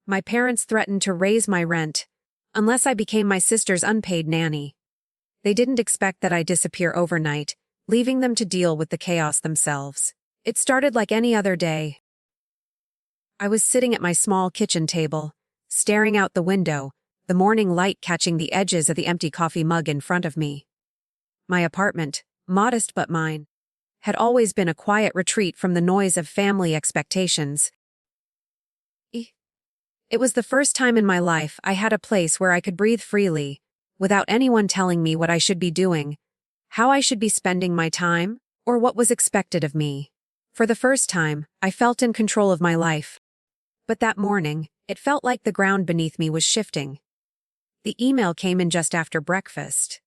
My parents threatened to raise my rent unless I became my sister's unpaid nanny. They didn't expect that I'd disappear overnight, leaving them to deal with the chaos themselves. It started like any other day. I was sitting at my small kitchen table, staring out the window, the morning light catching the edges of the empty coffee mug in front of me. My apartment, modest but mine, had always been a quiet retreat from the noise of family expectations. It was the first time in my life I had a place where I could breathe freely, without anyone telling me what I should be doing, how I should be spending my time, or what was expected of me. For the first time, I felt in control of my life. But that morning, it felt like the ground beneath me was shifting. The email came in just after breakfast.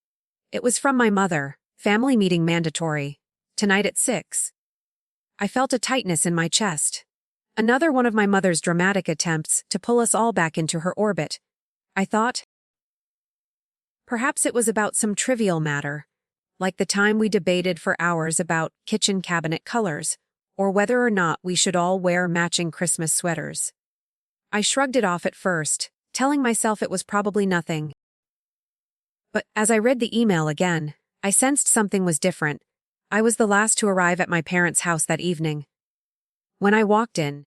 It was from my mother, family meeting mandatory, tonight at 6. I felt a tightness in my chest. Another one of my mother's dramatic attempts to pull us all back into her orbit. I thought. Perhaps it was about some trivial matter, like the time we debated for hours about kitchen cabinet colors, or whether or not we should all wear matching Christmas sweaters. I shrugged it off at first, telling myself it was probably nothing. But as I read the email again, I sensed something was different. I was the last to arrive at my parents' house that evening. When I walked in,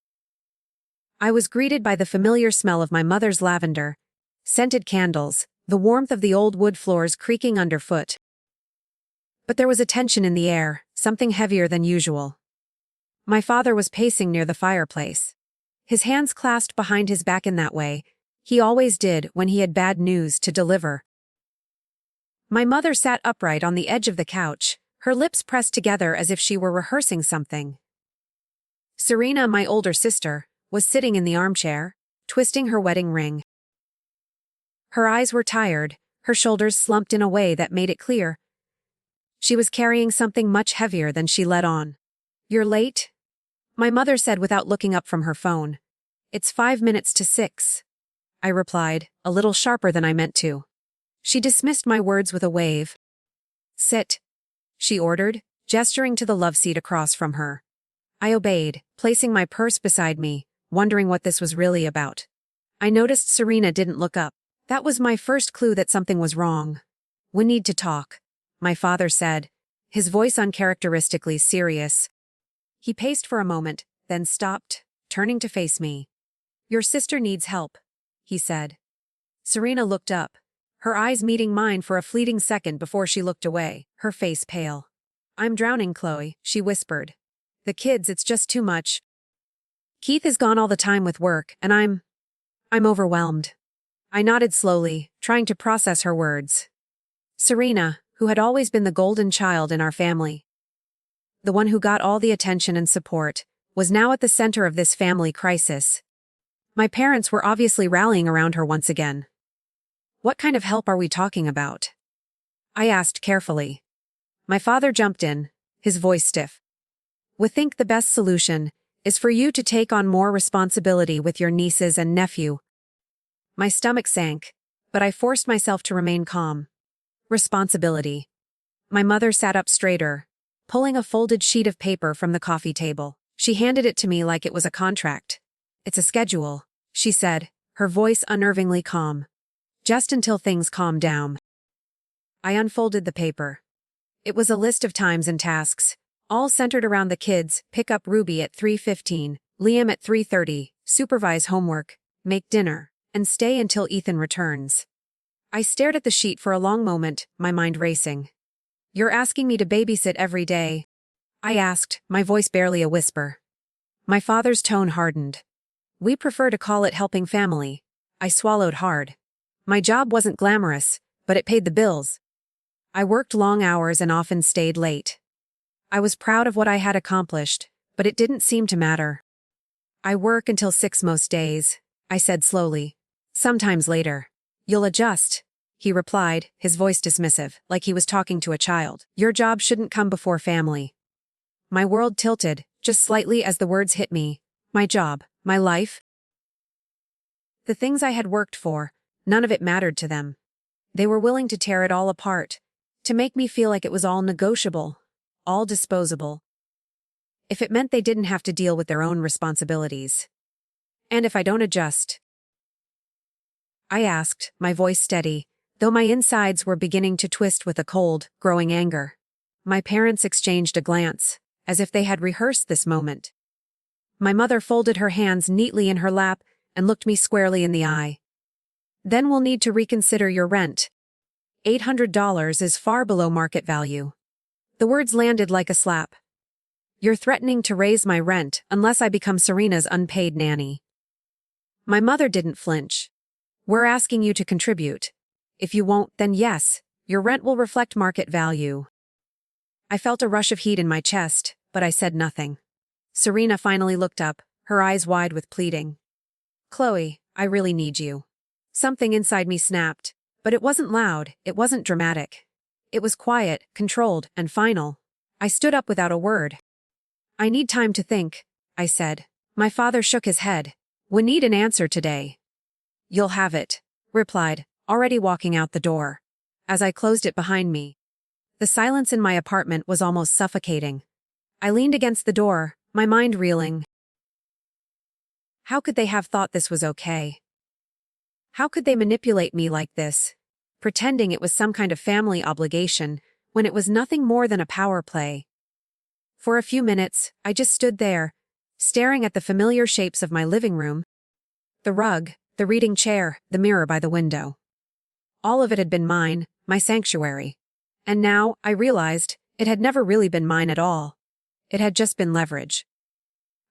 I was greeted by the familiar smell of my mother's lavender, scented candles, the warmth of the old wood floors creaking underfoot. But there was a tension in the air, something heavier than usual. My father was pacing near the fireplace, his hands clasped behind his back in that way he always did when he had bad news to deliver. My mother sat upright on the edge of the couch, her lips pressed together as if she were rehearsing something. Serena, my older sister, was sitting in the armchair, twisting her wedding ring. Her eyes were tired, her shoulders slumped in a way that made it clear she was carrying something much heavier than she let on. "You're late?" my mother said without looking up from her phone. "It's 5 minutes to 6. I replied, a little sharper than I meant to. She dismissed my words with a wave. "Sit," she ordered, gesturing to the love seat across from her. I obeyed, placing my purse beside me, wondering what this was really about. I noticed Serena didn't look up. That was my first clue that something was wrong. "We need to talk," my father said, his voice uncharacteristically serious. He paced for a moment, then stopped, turning to face me. "Your sister needs help," he said. Serena looked up, her eyes meeting mine for a fleeting second before she looked away, her face pale. "I'm drowning, Chloe," she whispered. "The kids, it's just too much. Keith is gone all the time with work, and I'm overwhelmed." I nodded slowly, trying to process her words. Serena, who had always been the golden child in our family, the one who got all the attention and support, was now at the center of this family crisis. My parents were obviously rallying around her once again. "What kind of help are we talking about?" I asked carefully. My father jumped in, his voice stiff. "We think the best solution is for you to take on more responsibility with your nieces and nephew." My stomach sank, but I forced myself to remain calm. Responsibility. My mother sat up straighter, pulling a folded sheet of paper from the coffee table. She handed it to me like it was a contract. "It's a schedule," she said, her voice unnervingly calm. "Just until things calm down." I unfolded the paper. It was a list of times and tasks, all centered around the kids: pick up Ruby at 3:15, Liam at 3:30, supervise homework, make dinner, and stay until Ethan returns. I stared at the sheet for a long moment, my mind racing. "You're asking me to babysit every day?" I asked, my voice barely a whisper. My father's tone hardened. "We prefer to call it helping family." I swallowed hard. My job wasn't glamorous, but it paid the bills. I worked long hours and often stayed late. I was proud of what I had accomplished, but it didn't seem to matter. "I work until 6 most days," I said slowly. "Sometimes later." "You'll adjust," he replied, his voice dismissive, like he was talking to a child. "Your job shouldn't come before family." My world tilted, just slightly as the words hit me. My job, my life. The things I had worked for, none of it mattered to them. They were willing to tear it all apart, to make me feel like it was all negotiable, all disposable. If it meant they didn't have to deal with their own responsibilities. "And if I don't adjust," I asked, my voice steady, though my insides were beginning to twist with a cold, growing anger. My parents exchanged a glance, as if they had rehearsed this moment. My mother folded her hands neatly in her lap and looked me squarely in the eye. Then we'll need to reconsider your rent. $800 is far below market value. The words landed like a slap. You're threatening to raise my rent unless I become Serena's unpaid nanny. My mother didn't flinch. We're asking you to contribute. If you won't, then yes, your rent will reflect market value. I felt a rush of heat in my chest, but I said nothing. Serena finally looked up, her eyes wide with pleading. Chloe, I really need you. Something inside me snapped, but it wasn't loud, it wasn't dramatic. It was quiet, controlled, and final. I stood up without a word. I need time to think, I said. My father shook his head. We need an answer today. You'll have it, replied, already walking out the door. As I closed it behind me, the silence in my apartment was almost suffocating. I leaned against the door, my mind reeling. How could they have thought this was okay? How could they manipulate me like this, pretending it was some kind of family obligation, when it was nothing more than a power play? For a few minutes, I just stood there, staring at the familiar shapes of my living room. The rug, the reading chair, the mirror by the window. All of it had been mine, my sanctuary. And now, I realized, it had never really been mine at all. It had just been leverage.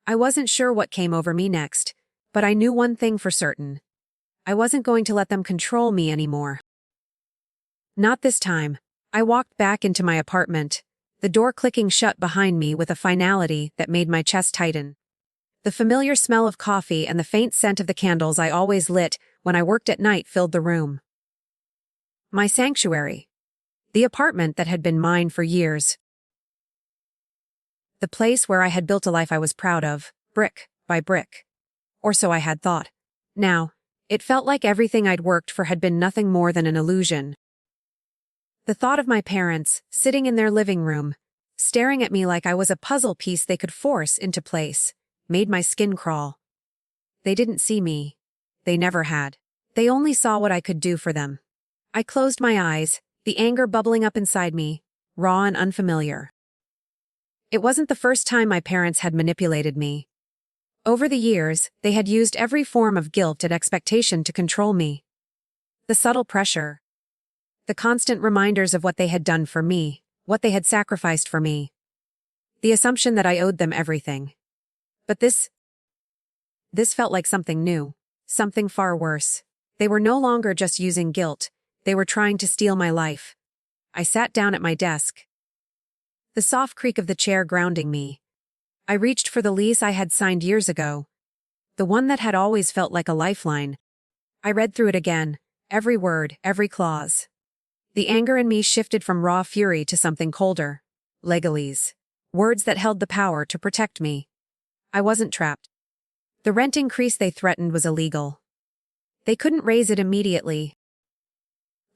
I wasn't sure what came over me next, but I knew one thing for certain. I wasn't going to let them control me anymore. Not this time. I walked back into my apartment, the door clicking shut behind me with a finality that made my chest tighten. The familiar smell of coffee and the faint scent of the candles I always lit when I worked at night filled the room. My sanctuary. The apartment that had been mine for years. The place where I had built a life I was proud of, brick by brick. Or so I had thought. Now, it felt like everything I'd worked for had been nothing more than an illusion. The thought of my parents, sitting in their living room, staring at me like I was a puzzle piece they could force into place, made my skin crawl. They didn't see me. They never had. They only saw what I could do for them. I closed my eyes, the anger bubbling up inside me, raw and unfamiliar. It wasn't the first time my parents had manipulated me. Over the years, they had used every form of guilt and expectation to control me. The subtle pressure. The constant reminders of what they had done for me, what they had sacrificed for me. The assumption that I owed them everything. But this felt like something new, something far worse. They were no longer just using guilt, they were trying to steal my life. I sat down at my desk. The soft creak of the chair grounding me. I reached for the lease I had signed years ago. The one that had always felt like a lifeline. I read through it again, every word, every clause. The anger in me shifted from raw fury to something colder. Legalese. Words that held the power to protect me. I wasn't trapped. The rent increase they threatened was illegal. They couldn't raise it immediately.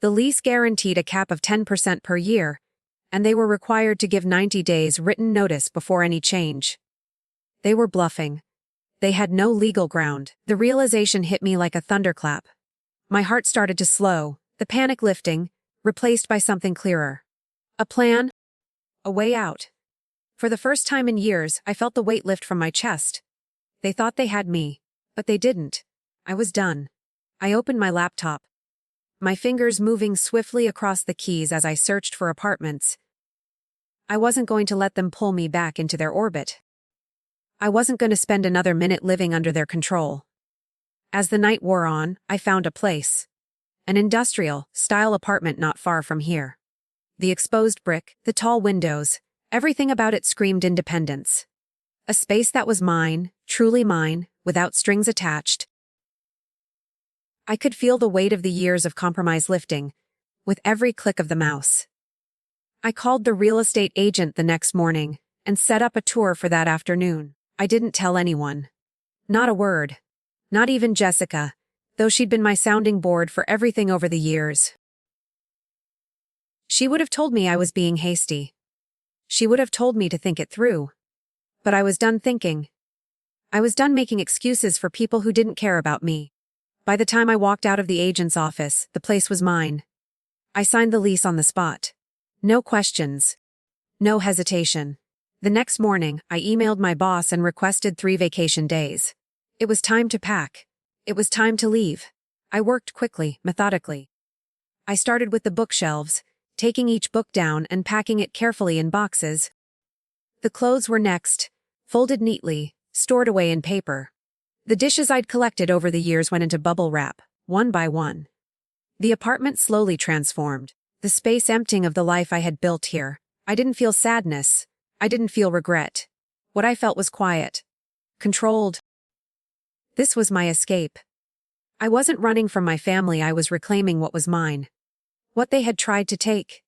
The lease guaranteed a cap of 10% per year, and they were required to give 90 days written notice before any change. They were bluffing. They had no legal ground. The realization hit me like a thunderclap. My heart started to slow, the panic lifting, replaced by something clearer. A plan? A way out. For the first time in years, I felt the weight lift from my chest. They thought they had me, but they didn't. I was done. I opened my laptop. My fingers moving swiftly across the keys as I searched for apartments. I wasn't going to let them pull me back into their orbit. I wasn't going to spend another minute living under their control. As the night wore on, I found a place. An industrial-style apartment not far from here. The exposed brick, the tall windows, everything about it screamed independence. A space that was mine, truly mine, without strings attached. I could feel the weight of the years of compromise lifting, with every click of the mouse. I called the real estate agent the next morning, and set up a tour for that afternoon. I didn't tell anyone. Not a word. Not even Jessica, though she'd been my sounding board for everything over the years. She would have told me I was being hasty. She would have told me to think it through. But I was done thinking. I was done making excuses for people who didn't care about me. By the time I walked out of the agent's office, the place was mine. I signed the lease on the spot. No questions. No hesitation. The next morning, I emailed my boss and requested 3 vacation days. It was time to pack. It was time to leave. I worked quickly, methodically. I started with the bookshelves, taking each book down and packing it carefully in boxes. The clothes were next, folded neatly, stored away in paper. The dishes I'd collected over the years went into bubble wrap, one by one. The apartment slowly transformed, the space emptying of the life I had built here. I didn't feel sadness. I didn't feel regret. What I felt was quiet. Controlled. This was my escape. I wasn't running from my family, I was reclaiming what was mine. What they had tried to take.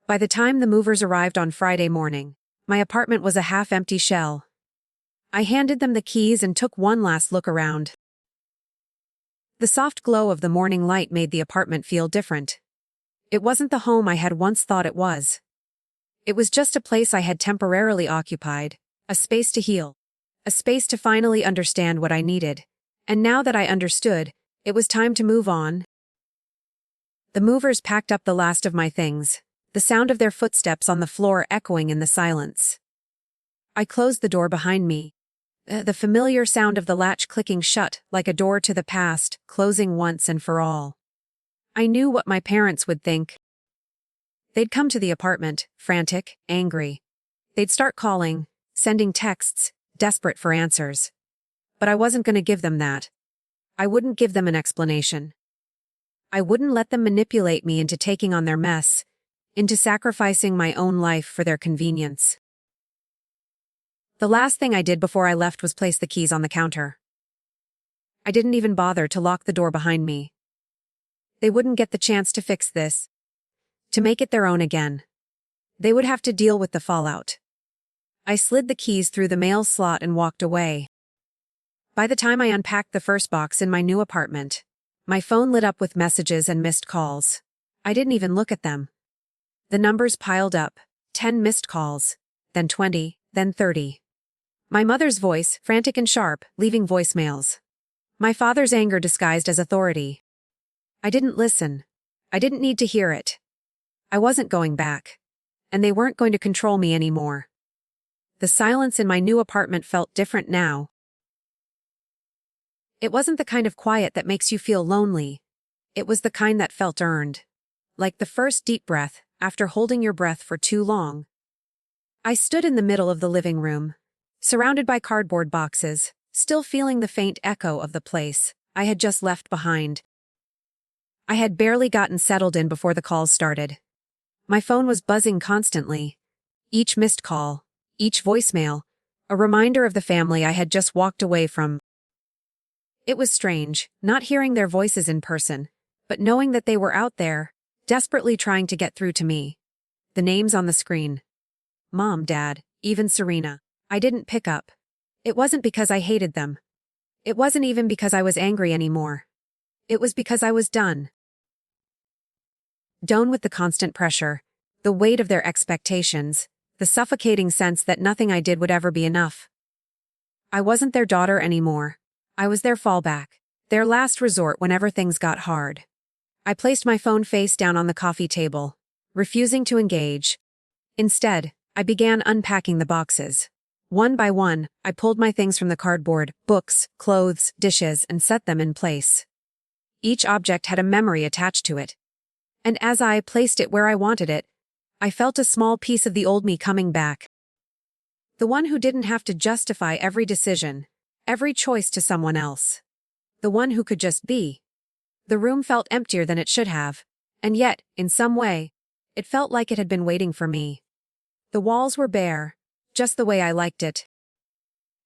By the time the movers arrived on Friday morning, my apartment was a half-empty shell. I handed them the keys and took one last look around. The soft glow of the morning light made the apartment feel different. It wasn't the home I had once thought it was. It was just a place I had temporarily occupied, a space to heal, a space to finally understand what I needed. And now that I understood, it was time to move on. The movers packed up the last of my things, the sound of their footsteps on the floor echoing in the silence. I closed the door behind me. The familiar sound of the latch clicking shut like a door to the past, closing once and for all. I knew what my parents would think. They'd come to the apartment, frantic, angry. They'd start calling, sending texts, desperate for answers. But I wasn't going to give them that. I wouldn't give them an explanation. I wouldn't let them manipulate me into taking on their mess, into sacrificing my own life for their convenience. The last thing I did before I left was place the keys on the counter. I didn't even bother to lock the door behind me. They wouldn't get the chance to fix this, to make it their own again. They would have to deal with the fallout. I slid the keys through the mail slot and walked away. By the time I unpacked the first box in my new apartment, my phone lit up with messages and missed calls. I didn't even look at them. The numbers piled up, 10 missed calls, then 20, then 30. My mother's voice, frantic and sharp, leaving voicemails. My father's anger disguised as authority. I didn't listen. I didn't need to hear it. I wasn't going back. And they weren't going to control me anymore. The silence in my new apartment felt different now. It wasn't the kind of quiet that makes you feel lonely. It was the kind that felt earned. Like the first deep breath, after holding your breath for too long. I stood in the middle of the living room, surrounded by cardboard boxes, still feeling the faint echo of the place I had just left behind. I had barely gotten settled in before the calls started. My phone was buzzing constantly. Each missed call, each voicemail, a reminder of the family I had just walked away from. It was strange, not hearing their voices in person, but knowing that they were out there, desperately trying to get through to me. The names on the screen. Mom, Dad, even Serena. I didn't pick up. It wasn't because I hated them. It wasn't even because I was angry anymore. It was because I was done. Done with the constant pressure, the weight of their expectations, the suffocating sense that nothing I did would ever be enough. I wasn't their daughter anymore. I was their fallback, their last resort whenever things got hard. I placed my phone face down on the coffee table, refusing to engage. Instead, I began unpacking the boxes. One by one, I pulled my things from the cardboard, books, clothes, dishes, and set them in place. Each object had a memory attached to it. And as I placed it where I wanted it, I felt a small piece of the old me coming back. The one who didn't have to justify every decision, every choice to someone else. The one who could just be. The room felt emptier than it should have, and yet, in some way, it felt like it had been waiting for me. The walls were bare, just the way I liked it.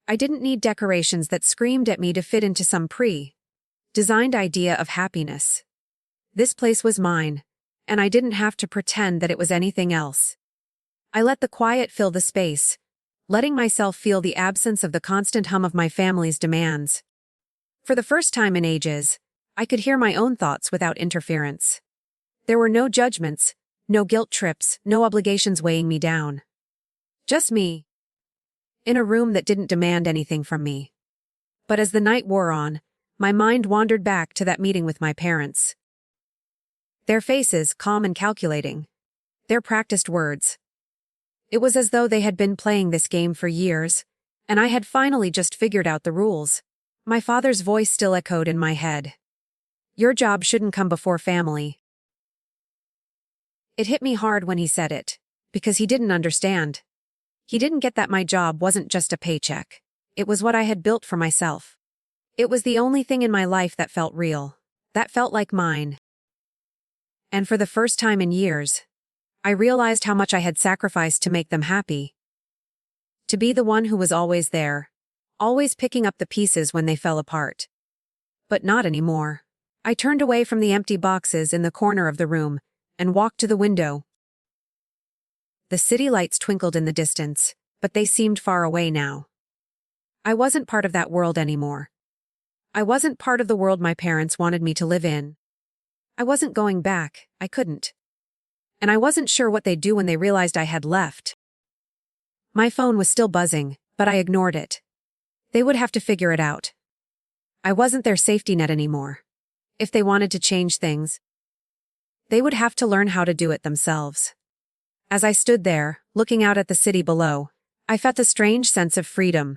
I didn't need decorations that screamed at me to fit into some pre-designed idea of happiness. This place was mine, and I didn't have to pretend that it was anything else. I let the quiet fill the space, letting myself feel the absence of the constant hum of my family's demands. For the first time in ages, I could hear my own thoughts without interference. There were no judgments, no guilt trips, no obligations weighing me down. Just me. In a room that didn't demand anything from me. But as the night wore on, My mind wandered back to that meeting with my parents. Their faces, calm and calculating. Their practiced words. It was as though they had been playing this game for years, and I had finally just figured out the rules. My father's voice still echoed in my head. Your job shouldn't come before family. It hit me hard when he said it, because he didn't understand. He didn't get that my job wasn't just a paycheck. It was what I had built for myself. It was the only thing in my life that felt real, that felt like mine. And for the first time in years, I realized how much I had sacrificed to make them happy. To be the one who was always there, always picking up the pieces when they fell apart. But not anymore. I turned away from the empty boxes in the corner of the room and walked to the window. The city lights twinkled in the distance, but they seemed far away now. I wasn't part of that world anymore. I wasn't part of the world my parents wanted me to live in. I wasn't going back, I couldn't. And I wasn't sure what they'd do when they realized I had left. My phone was still buzzing, but I ignored it. They would have to figure it out. I wasn't their safety net anymore. If they wanted to change things, they would have to learn how to do it themselves. As I stood there, looking out at the city below, I felt a strange sense of freedom.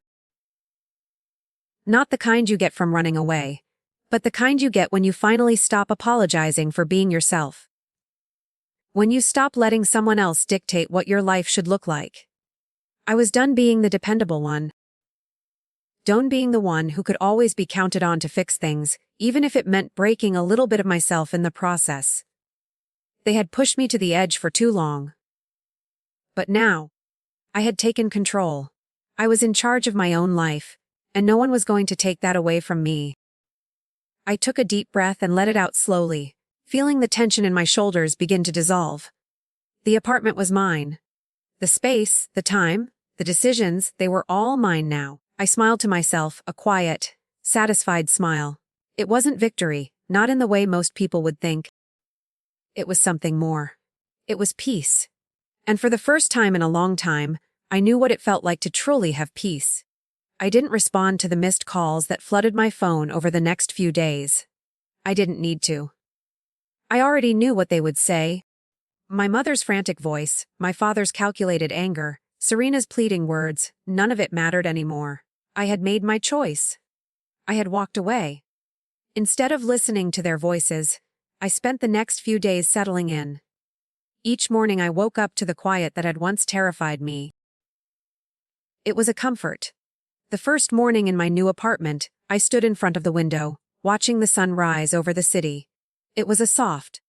Not the kind you get from running away, but the kind you get when you finally stop apologizing for being yourself. When you stop letting someone else dictate what your life should look like. I was done being the dependable one. Done being the one who could always be counted on to fix things, even if it meant breaking a little bit of myself in the process. They had pushed me to the edge for too long. But now, I had taken control. I was in charge of my own life, and no one was going to take that away from me. I took a deep breath and let it out slowly, feeling the tension in my shoulders begin to dissolve. The apartment was mine. The space, the time, the decisions, they were all mine now. I smiled to myself, a quiet, satisfied smile. It wasn't victory, not in the way most people would think. It was something more. It was peace. And for the first time in a long time, I knew what it felt like to truly have peace. I didn't respond to the missed calls that flooded my phone over the next few days. I didn't need to. I already knew what they would say. My mother's frantic voice, my father's calculated anger, Serena's pleading words, none of it mattered anymore. I had made my choice. I had walked away. Instead of listening to their voices, I spent the next few days settling in. Each morning I woke up to the quiet that had once terrified me. It was a comfort. The first morning in my new apartment, I stood in front of the window, watching the sun rise over the city. It was a soft,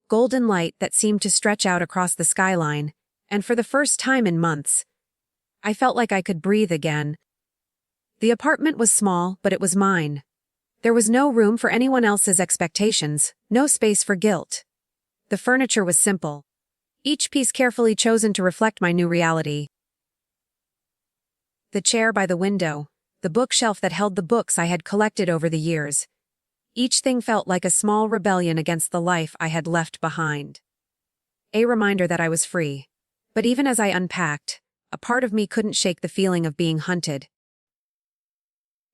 golden light that seemed to stretch out across the skyline, and for the first time in months, I felt like I could breathe again. The apartment was small, but it was mine. There was no room for anyone else's expectations, no space for guilt. The furniture was simple, each piece carefully chosen to reflect my new reality. The chair by the window, the bookshelf that held the books I had collected over the years. Each thing felt like a small rebellion against the life I had left behind. A reminder that I was free. But even as I unpacked, a part of me couldn't shake the feeling of being hunted.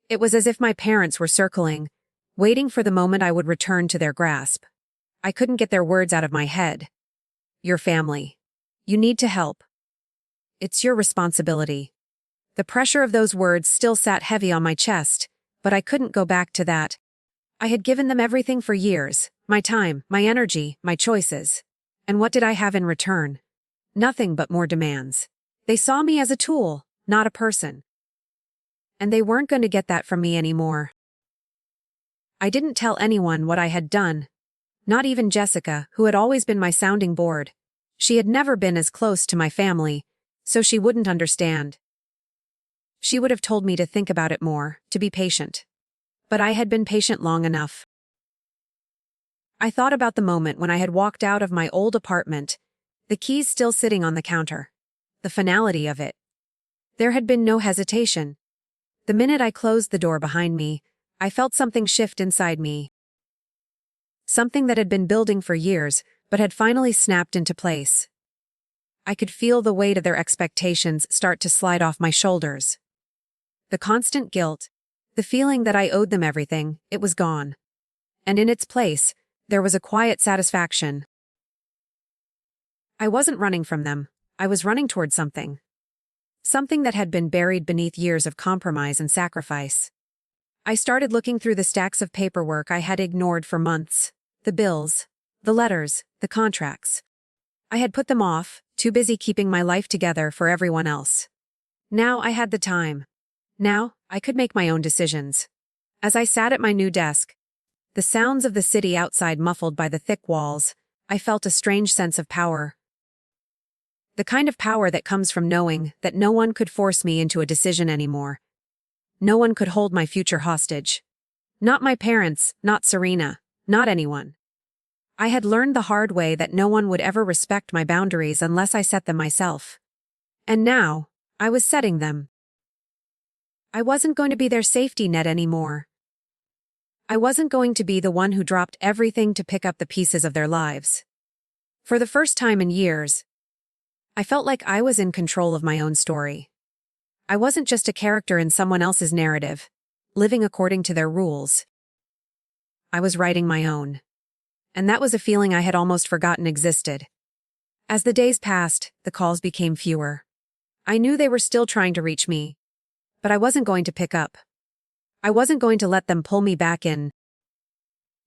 It was as if my parents were circling, waiting for the moment I would return to their grasp. I couldn't get their words out of my head. Your family. You need to help. It's your responsibility. The pressure of those words still sat heavy on my chest, but I couldn't go back to that. I had given them everything for years, my time, my energy, my choices. And what did I have in return? Nothing but more demands. They saw me as a tool, not a person. And they weren't going to get that from me anymore. I didn't tell anyone what I had done. Not even Jessica, who had always been my sounding board. She had never been as close to my family, so she wouldn't understand. She would have told me to think about it more, to be patient. But I had been patient long enough. I thought about the moment when I had walked out of my old apartment, the keys still sitting on the counter. The finality of it. There had been no hesitation. The minute I closed the door behind me, I felt something shift inside me. Something that had been building for years, but had finally snapped into place. I could feel the weight of their expectations start to slide off my shoulders. The constant guilt, The feeling that I owed them everything, it was gone. And in its place, there was a quiet satisfaction. I wasn't running from them. I was running toward something. Something that had been buried beneath years of compromise and sacrifice. I started looking through the stacks of paperwork I had ignored for months. The bills, the letters, the contracts. I had put them off, too busy keeping my life together for everyone else. Now I had the time. Now, I could make my own decisions. As I sat at my new desk, the sounds of the city outside muffled by the thick walls, I felt a strange sense of power. The kind of power that comes from knowing that no one could force me into a decision anymore. No one could hold my future hostage. Not my parents, not Serena, not anyone. I had learned the hard way that no one would ever respect my boundaries unless I set them myself. And now, I was setting them. I wasn't going to be their safety net anymore. I wasn't going to be the one who dropped everything to pick up the pieces of their lives. For the first time in years, I felt like I was in control of my own story. I wasn't just a character in someone else's narrative, living according to their rules. I was writing my own. And that was a feeling I had almost forgotten existed. As the days passed, the calls became fewer. I knew they were still trying to reach me, but I wasn't going to pick up. I wasn't going to let them pull me back in.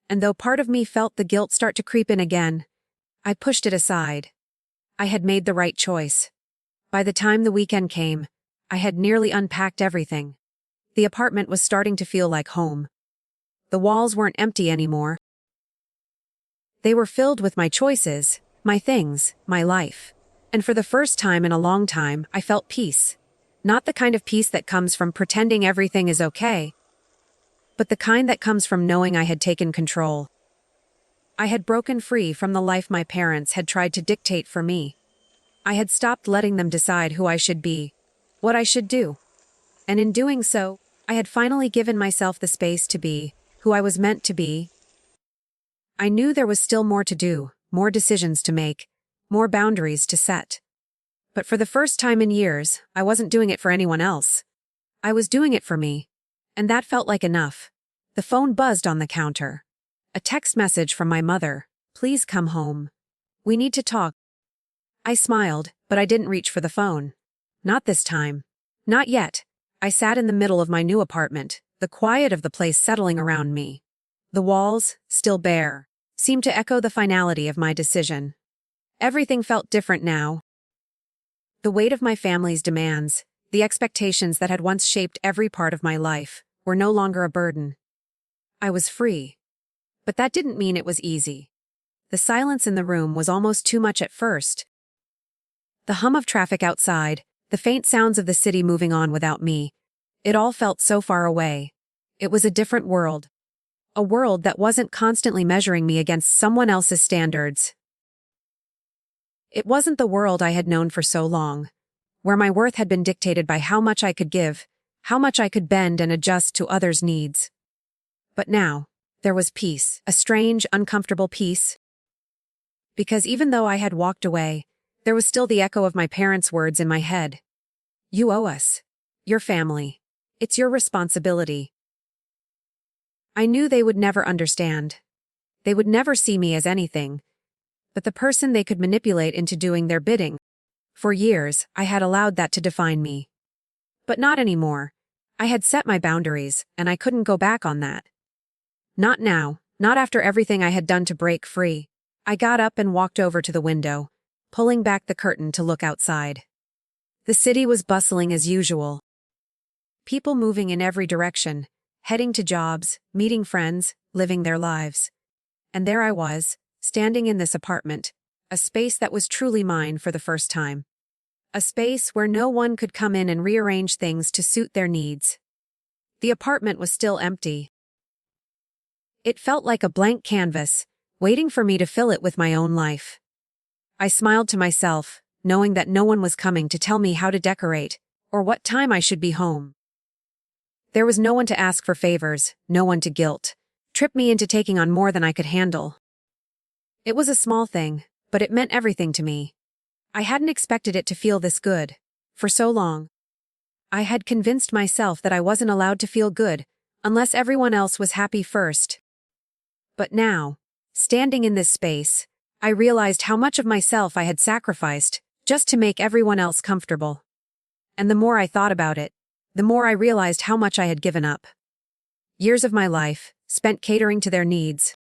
And though part of me felt the guilt start to creep in again, I pushed it aside. I had made the right choice. By the time the weekend came, I had nearly unpacked everything. The apartment was starting to feel like home. The walls weren't empty anymore. They were filled with my choices, my things, my life. And for the first time in a long time, I felt peace. Not the kind of peace that comes from pretending everything is okay, but the kind that comes from knowing I had taken control. I had broken free from the life my parents had tried to dictate for me. I had stopped letting them decide who I should be, what I should do. And in doing so, I had finally given myself the space to be who I was meant to be. I knew there was still more to do, more decisions to make, more boundaries to set. But for the first time in years, I wasn't doing it for anyone else. I was doing it for me. And that felt like enough. The phone buzzed on the counter. A text message from my mother. Please come home. We need to talk. I smiled, but I didn't reach for the phone. Not this time. Not yet. I sat in the middle of my new apartment, the quiet of the place settling around me. The walls, still bare, seemed to echo the finality of my decision. Everything felt different now. The weight of my family's demands, the expectations that had once shaped every part of my life, were no longer a burden. I was free. But that didn't mean it was easy. The silence in the room was almost too much at first. The hum of traffic outside, the faint sounds of the city moving on without me, it all felt so far away. It was a different world. A world that wasn't constantly measuring me against someone else's standards. It wasn't the world I had known for so long, where my worth had been dictated by how much I could give, how much I could bend and adjust to others' needs. But now, there was peace, a strange, uncomfortable peace. Because even though I had walked away, there was still the echo of my parents' words in my head. You owe us. Your family. It's your responsibility. I knew they would never understand. They would never see me as anything but the person they could manipulate into doing their bidding. For years, I had allowed that to define me. But not anymore. I had set my boundaries, and I couldn't go back on that. Not now, not after everything I had done to break free. I got up and walked over to the window, pulling back the curtain to look outside. The city was bustling as usual. People moving in every direction, heading to jobs, meeting friends, living their lives. And there I was, standing in this apartment, a space that was truly mine for the first time. A space where no one could come in and rearrange things to suit their needs. The apartment was still empty. It felt like a blank canvas, waiting for me to fill it with my own life. I smiled to myself, knowing that no one was coming to tell me how to decorate, or what time I should be home. There was no one to ask for favors, no one to trip me into taking on more than I could handle. It was a small thing, but it meant everything to me. I hadn't expected it to feel this good. For so long, I had convinced myself that I wasn't allowed to feel good, unless everyone else was happy first. But now, standing in this space, I realized how much of myself I had sacrificed just to make everyone else comfortable. And the more I thought about it, the more I realized how much I had given up. Years of my life, spent catering to their needs.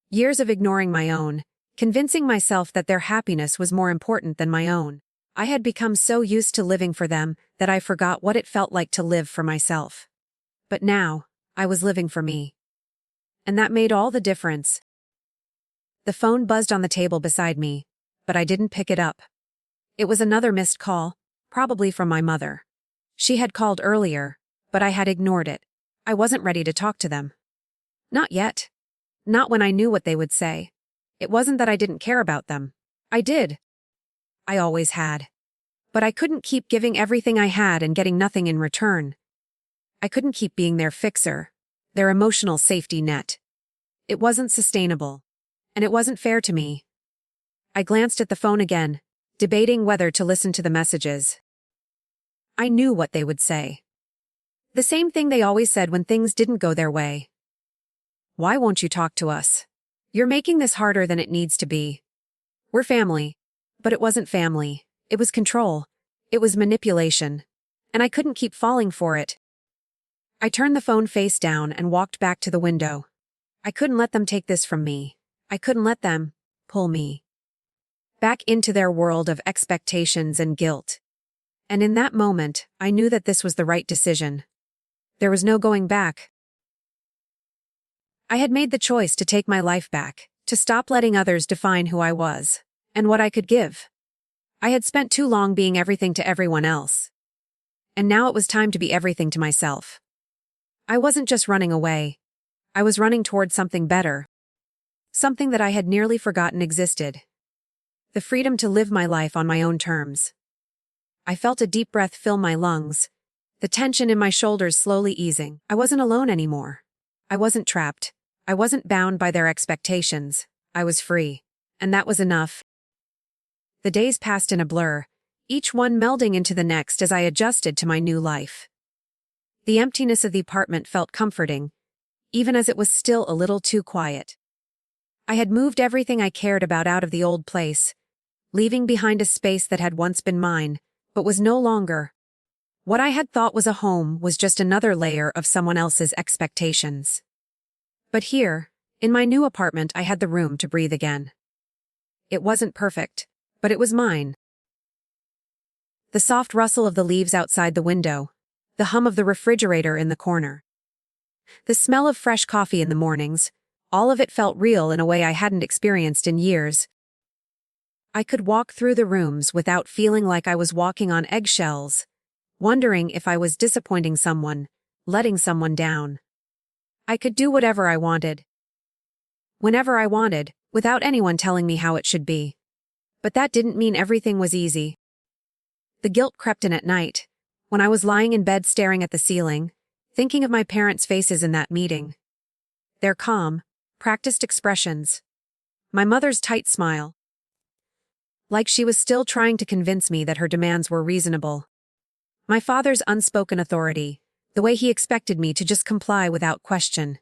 Years of ignoring my own, convincing myself that their happiness was more important than my own. I had become so used to living for them that I forgot what it felt like to live for myself. But now, I was living for me. And that made all the difference. The phone buzzed on the table beside me, but I didn't pick it up. It was another missed call, probably from my mother. She had called earlier, but I had ignored it. I wasn't ready to talk to them. Not yet. Not when I knew what they would say. It wasn't that I didn't care about them. I did. I always had. But I couldn't keep giving everything I had and getting nothing in return. I couldn't keep being their fixer, their emotional safety net. It wasn't sustainable. And it wasn't fair to me. I glanced at the phone again, debating whether to listen to the messages. I knew what they would say. The same thing they always said when things didn't go their way. Why won't you talk to us? You're making this harder than it needs to be. We're family. But it wasn't family. It was control. It was manipulation. And I couldn't keep falling for it. I turned the phone face down and walked back to the window. I couldn't let them take this from me. I couldn't let them pull me back into their world of expectations and guilt. And in that moment, I knew that this was the right decision. There was no going back. I had made the choice to take my life back, to stop letting others define who I was, and what I could give. I had spent too long being everything to everyone else. And now it was time to be everything to myself. I wasn't just running away. I was running toward something better. Something that I had nearly forgotten existed. The freedom to live my life on my own terms. I felt a deep breath fill my lungs, the tension in my shoulders slowly easing. I wasn't alone anymore. I wasn't trapped. I wasn't bound by their expectations. I was free. And that was enough. The days passed in a blur, each one melding into the next as I adjusted to my new life. The emptiness of the apartment felt comforting, even as it was still a little too quiet. I had moved everything I cared about out of the old place, leaving behind a space that had once been mine, but was no longer. What I had thought was a home was just another layer of someone else's expectations. But here, in my new apartment, I had the room to breathe again. It wasn't perfect, but it was mine. The soft rustle of the leaves outside the window, the hum of the refrigerator in the corner, the smell of fresh coffee in the mornings, all of it felt real in a way I hadn't experienced in years. I could walk through the rooms without feeling like I was walking on eggshells, wondering if I was disappointing someone, letting someone down. I could do whatever I wanted, whenever I wanted, without anyone telling me how it should be. But that didn't mean everything was easy. The guilt crept in at night, when I was lying in bed staring at the ceiling, thinking of my parents' faces in that meeting. Their calm, practiced expressions. My mother's tight smile. Like she was still trying to convince me that her demands were reasonable. My father's unspoken authority, the way he expected me to just comply without question.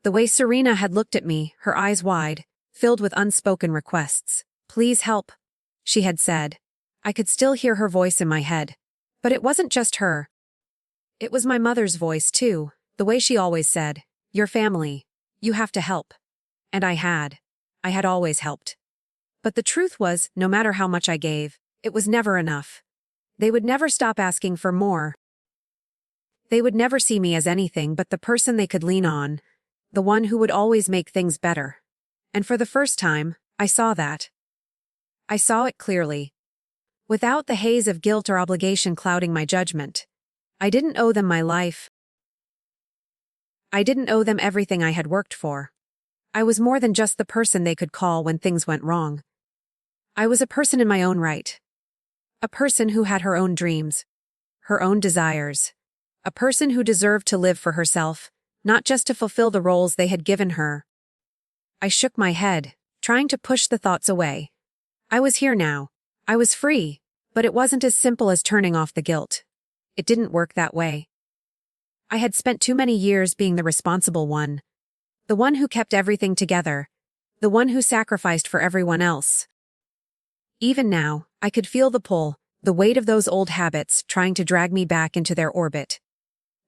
The way Serena had looked at me, her eyes wide, filled with unspoken requests. "Please help," she had said. I could still hear her voice in my head. But it wasn't just her. It was my mother's voice, too, the way she always said, "Your family. You have to help." And I had. I had always helped. But the truth was, no matter how much I gave, it was never enough. They would never stop asking for more. They would never see me as anything but the person they could lean on, the one who would always make things better. And for the first time, I saw that. I saw it clearly. Without the haze of guilt or obligation clouding my judgment. I didn't owe them my life. I didn't owe them everything I had worked for. I was more than just the person they could call when things went wrong. I was a person in my own right. A person who had her own dreams, her own desires. A person who deserved to live for herself, not just to fulfill the roles they had given her. I shook my head, trying to push the thoughts away. I was here now. I was free, but it wasn't as simple as turning off the guilt. It didn't work that way. I had spent too many years being the responsible one. The one who kept everything together. The one who sacrificed for everyone else. Even now, I could feel the pull, the weight of those old habits trying to drag me back into their orbit.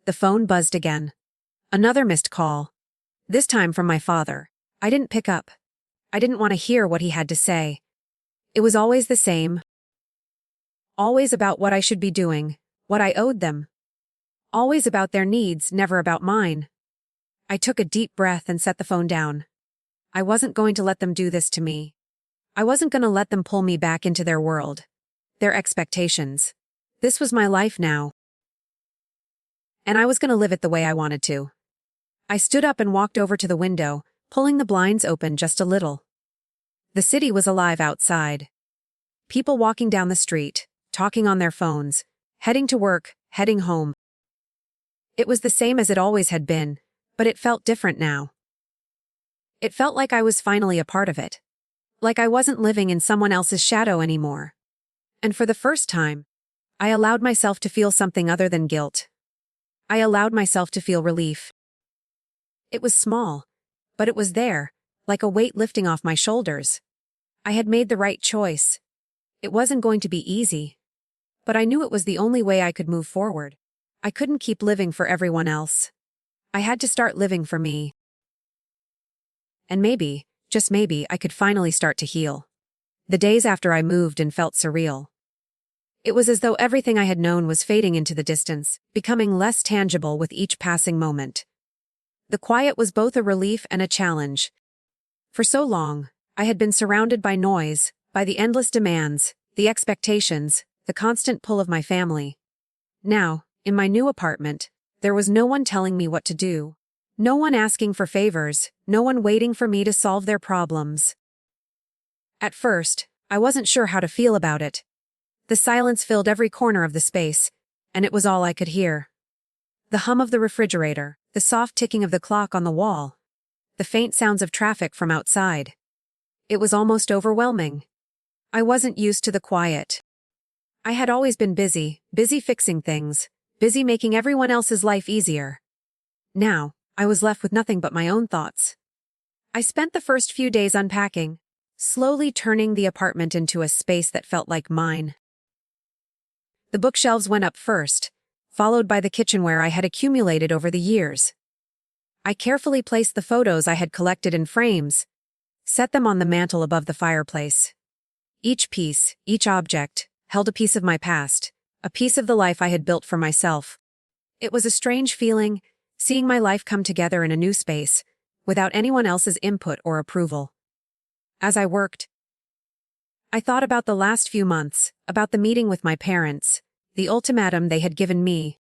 The phone buzzed again. Another missed call. This time from my father. I didn't pick up. I didn't want to hear what he had to say. It was always the same. Always about what I should be doing, what I owed them. Always about their needs, never about mine. I took a deep breath and set the phone down. I wasn't going to let them do this to me. I wasn't going to let them pull me back into their world. Their expectations. This was my life now. And I was going to live it the way I wanted to. I stood up and walked over to the window, pulling the blinds open just a little. The city was alive outside. People walking down the street, talking on their phones, heading to work, heading home. It was the same as it always had been, but it felt different now. It felt like I was finally a part of it. Like I wasn't living in someone else's shadow anymore. And for the first time, I allowed myself to feel something other than guilt. I allowed myself to feel relief. It was small, but it was there, like a weight lifting off my shoulders. I had made the right choice. It wasn't going to be easy. But I knew it was the only way I could move forward. I couldn't keep living for everyone else. I had to start living for me. And maybe, just maybe, I could finally start to heal. The days after I moved and felt surreal. It was as though everything I had known was fading into the distance, becoming less tangible with each passing moment. The quiet was both a relief and a challenge. For so long, I had been surrounded by noise, by the endless demands, the expectations, the constant pull of my family. Now, in my new apartment, there was no one telling me what to do. No one asking for favors, no one waiting for me to solve their problems. At first, I wasn't sure how to feel about it. The silence filled every corner of the space, and it was all I could hear. The hum of the refrigerator, the soft ticking of the clock on the wall, the faint sounds of traffic from outside. It was almost overwhelming. I wasn't used to the quiet. I had always been busy fixing things, busy making everyone else's life easier. Now, I was left with nothing but my own thoughts. I spent the first few days unpacking, slowly turning the apartment into a space that felt like mine. The bookshelves went up first, followed by the kitchenware I had accumulated over the years. I carefully placed the photos I had collected in frames, set them on the mantel above the fireplace. Each piece, each object, held a piece of my past, a piece of the life I had built for myself. It was a strange feeling, seeing my life come together in a new space, without anyone else's input or approval. As I worked, I thought about the last few months, about the meeting with my parents, the ultimatum they had given me.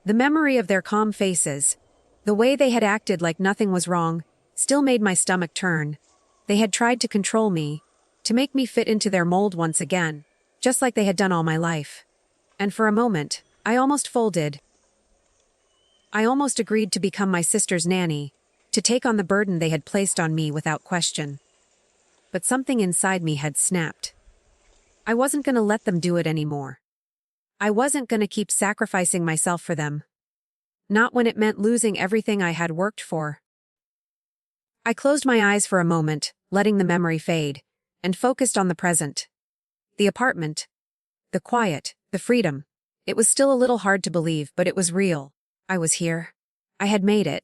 The memory of their calm faces, the way they had acted like nothing was wrong, still made my stomach turn. They had tried to control me, to make me fit into their mold once again, just like they had done all my life. And for a moment, I almost folded. I almost agreed to become my sister's nanny, to take on the burden they had placed on me without question. But something inside me had snapped. I wasn't going to let them do it anymore. I wasn't going to keep sacrificing myself for them. Not when it meant losing everything I had worked for. I closed my eyes for a moment, letting the memory fade, and focused on the present. The apartment. The quiet, the freedom. It was still a little hard to believe, but it was real. I was here. I had made it.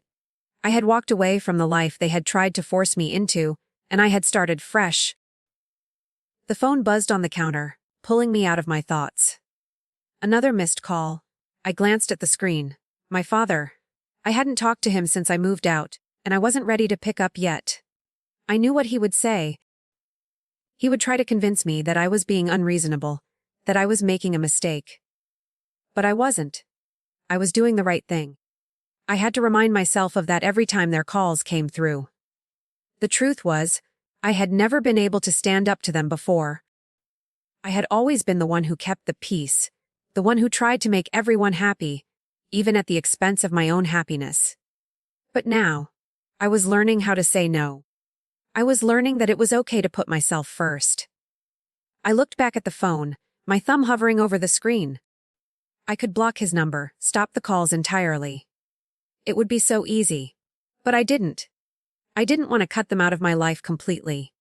I had walked away from the life they had tried to force me into, and I had started fresh. The phone buzzed on the counter, pulling me out of my thoughts. Another missed call. I glanced at the screen. My father. I hadn't talked to him since I moved out, and I wasn't ready to pick up yet. I knew what he would say. He would try to convince me that I was being unreasonable, that I was making a mistake. But I wasn't. I was doing the right thing. I had to remind myself of that every time their calls came through. The truth was, I had never been able to stand up to them before. I had always been the one who kept the peace, the one who tried to make everyone happy, even at the expense of my own happiness. But now, I was learning how to say no. I was learning that it was okay to put myself first. I looked back at the phone, my thumb hovering over the screen. I could block his number, stop the calls entirely. It would be so easy. But I didn't. I didn't want to cut them out of my life completely.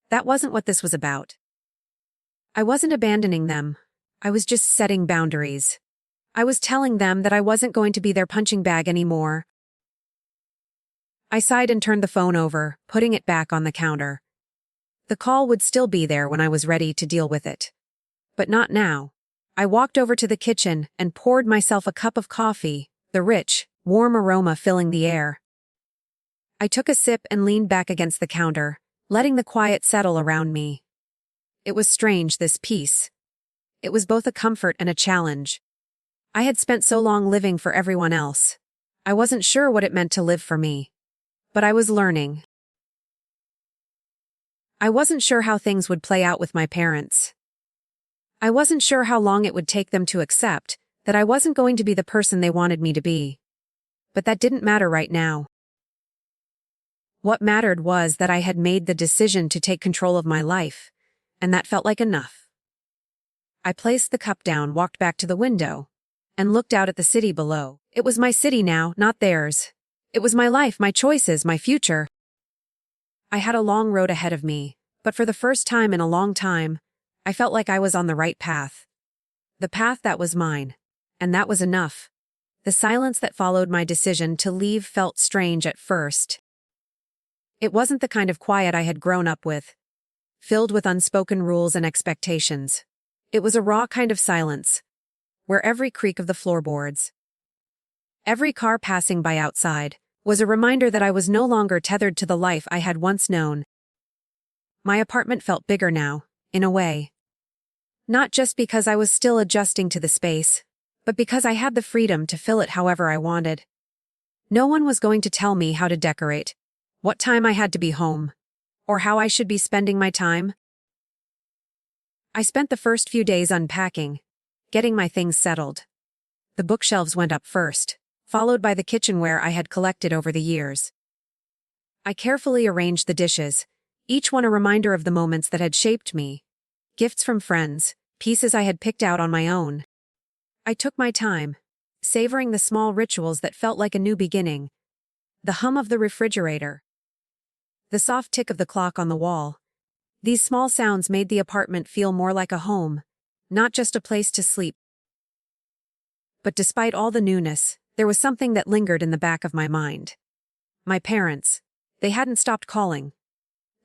That wasn't what this was about. I wasn't abandoning them. I was just setting boundaries. I was telling them that I wasn't going to be their punching bag anymore. I sighed and turned the phone over, putting it back on the counter. The call would still be there when I was ready to deal with it. But not now. I walked over to the kitchen and poured myself a cup of coffee, the rich, warm aroma filling the air. I took a sip and leaned back against the counter, letting the quiet settle around me. It was strange, this peace. It was both a comfort and a challenge. I had spent so long living for everyone else. I wasn't sure what it meant to live for me. But I was learning. I wasn't sure how things would play out with my parents. I wasn't sure how long it would take them to accept that I wasn't going to be the person they wanted me to be. But that didn't matter right now. What mattered was that I had made the decision to take control of my life, and that felt like enough. I placed the cup down, walked back to the window, and looked out at the city below. It was my city now, not theirs. It was my life, my choices, my future. I had a long road ahead of me, but for the first time in a long time, I felt like I was on the right path. The path that was mine. And that was enough. The silence that followed my decision to leave felt strange at first. It wasn't the kind of quiet I had grown up with, filled with unspoken rules and expectations. It was a raw kind of silence, where every creak of the floorboards, every car passing by outside, was a reminder that I was no longer tethered to the life I had once known. My apartment felt bigger now, in a way. Not just because I was still adjusting to the space, but because I had the freedom to fill it however I wanted. No one was going to tell me how to decorate, what time I had to be home, or how I should be spending my time. I spent the first few days unpacking, getting my things settled. The bookshelves went up first, followed by the kitchenware I had collected over the years. I carefully arranged the dishes, each one a reminder of the moments that had shaped me. Gifts from friends, pieces I had picked out on my own. I took my time, savoring the small rituals that felt like a new beginning. The hum of the refrigerator, the soft tick of the clock on the wall. These small sounds made the apartment feel more like a home, not just a place to sleep. But despite all the newness, there was something that lingered in the back of my mind. My parents. They hadn't stopped calling.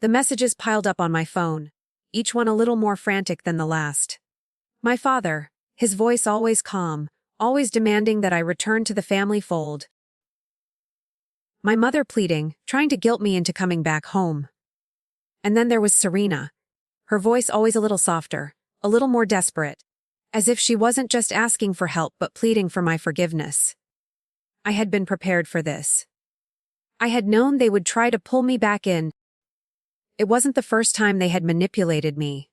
The messages piled up on my phone, each one a little more frantic than the last. My father, his voice always calm, always demanding that I return to the family fold. My mother pleading, trying to guilt me into coming back home. And then there was Serena. Her voice always a little softer, a little more desperate, as if she wasn't just asking for help but pleading for my forgiveness. I had been prepared for this. I had known they would try to pull me back in. It wasn't the first time they had manipulated me.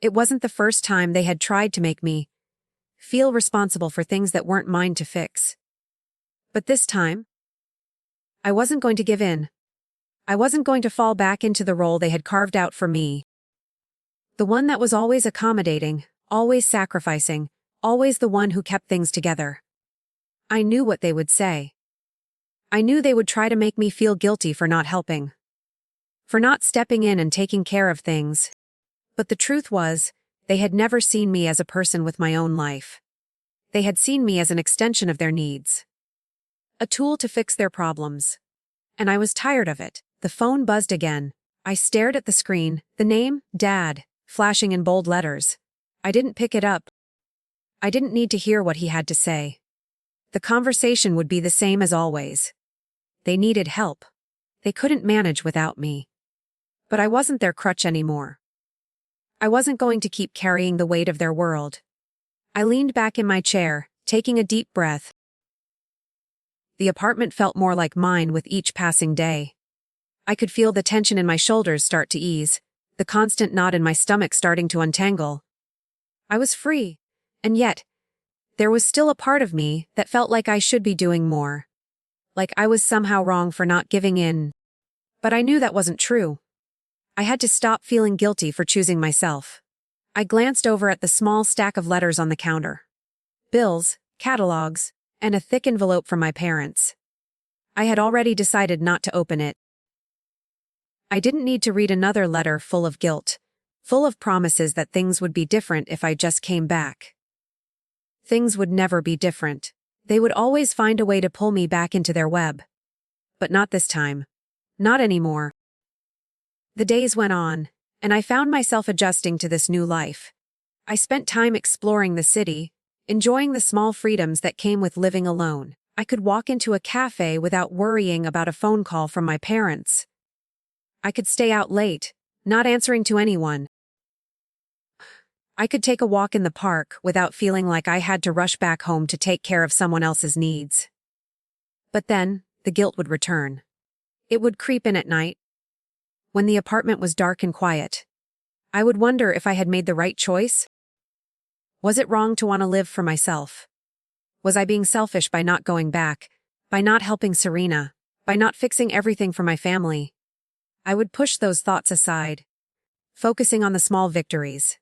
It wasn't the first time they had tried to make me feel responsible for things that weren't mine to fix. But this time, I wasn't going to give in. I wasn't going to fall back into the role they had carved out for me. The one that was always accommodating, always sacrificing, always the one who kept things together. I knew what they would say. I knew they would try to make me feel guilty for not helping, for not stepping in and taking care of things. But the truth was, they had never seen me as a person with my own life. They had seen me as an extension of their needs, a tool to fix their problems. And I was tired of it. The phone buzzed again. I stared at the screen, the name, Dad, flashing in bold letters. I didn't pick it up. I didn't need to hear what he had to say. The conversation would be the same as always. They needed help. They couldn't manage without me. But I wasn't their crutch anymore. I wasn't going to keep carrying the weight of their world. I leaned back in my chair, taking a deep breath. The apartment felt more like mine with each passing day. I could feel the tension in my shoulders start to ease, the constant knot in my stomach starting to untangle. I was free, and yet, there was still a part of me that felt like I should be doing more. Like I was somehow wrong for not giving in. But I knew that wasn't true. I had to stop feeling guilty for choosing myself. I glanced over at the small stack of letters on the counter. bills, catalogs, and a thick envelope from my parents. I had already decided not to open it. I didn't need to read another letter full of guilt, full of promises that things would be different if I just came back. Things would never be different. They would always find a way to pull me back into their web. But not this time. Not anymore. The days went on, and I found myself adjusting to this new life. I spent time exploring the city, enjoying the small freedoms that came with living alone. I could walk into a cafe without worrying about a phone call from my parents. I could stay out late, not answering to anyone. I could take a walk in the park without feeling like I had to rush back home to take care of someone else's needs. But then, the guilt would return. It would creep in at night. When the apartment was dark and quiet, I would wonder if I had made the right choice. Was it wrong to want to live for myself? Was I being selfish by not going back, by not helping Serena, by not fixing everything for my family? I would push those thoughts aside, focusing on the small victories.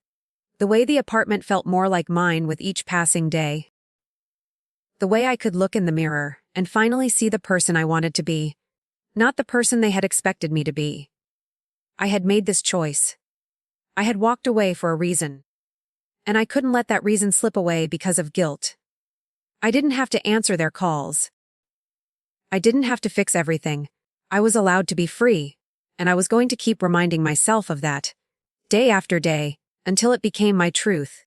The way the apartment felt more like mine with each passing day. The way I could look in the mirror and finally see the person I wanted to be, not the person they had expected me to be. I had made this choice. I had walked away for a reason. And I couldn't let that reason slip away because of guilt. I didn't have to answer their calls. I didn't have to fix everything. I was allowed to be free, and I was going to keep reminding myself of that, day after day, until it became my truth.